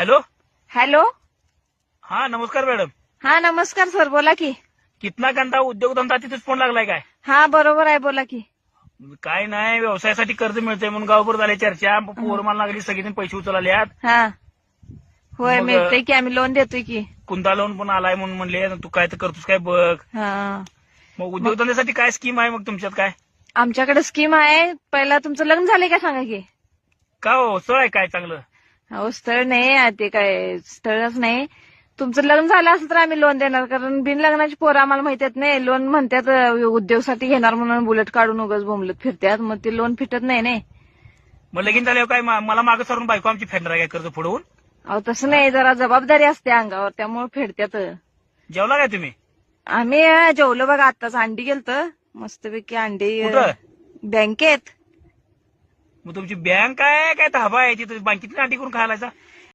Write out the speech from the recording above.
Hello. Hello. हाँ नमस्कार madam. हा नमस्कार सर, बोला की. कितना घंटा उद्योगधंदा तिथेच फोन लागलाय काय? हा बरोबर आहे, बोला की. काय नाही, व्यवसायासाठी कर्ज मिळतंय म्हणून गावभर झाले चर्चा. पोरं मला लागली, सगळीजण पैसे उचलाल्यात. हा होय, मग मिळतंय की, आम्ही लोन देतोय की. कुंदा लोन पण आलाय म्हणून म्हणले, तू काय तर करतोस काय बघ. हा मग उद्योगधंद्यासाठी काय स्कीम आहे मग तुमच्यात काय? आमच्याकडे स्कीम आहे. पहिला तुमचं लग्न झालंय का सांगा की. का हो, स्थळ आहे काय चांगलं? अहो स्थळ नाही, ते काय स्थळच नाही. तुमचं लग्न झालं असं तर आम्ही लोन देणार, कारण बिन लग्नाची पोरं आम्हाला माहिती आहेत नाही. लोन म्हणतात उद्योगसाठी घेणार म्हणून बुलेट काढून उगाच बोंबलत फिरतात, मग ते लोन फिटत नाही नाही. मग लगीन झाल्यावर काय मला मागं सरून बायको आमची फेडणार आहे काय कर्ज पुढवून? अहो तसं नाही, जरा जबाबदारी असते अंगावर, त्यामुळे फेडत्यात. जेवला काय तुम्ही? आम्ही जेवलो बघा, आत्ताच अंडी गेलतं मस्तपैकी अंडी. कुठं? बँकेत. मग तुमची बँक आहे काय धाबा आहे तिथे बँकेतली अंडी करून खायला?